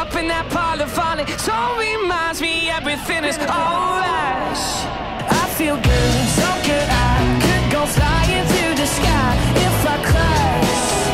up in that parlor falling. So reminds me everything is alright. I feel good, so good I could go flying through the sky if I crash.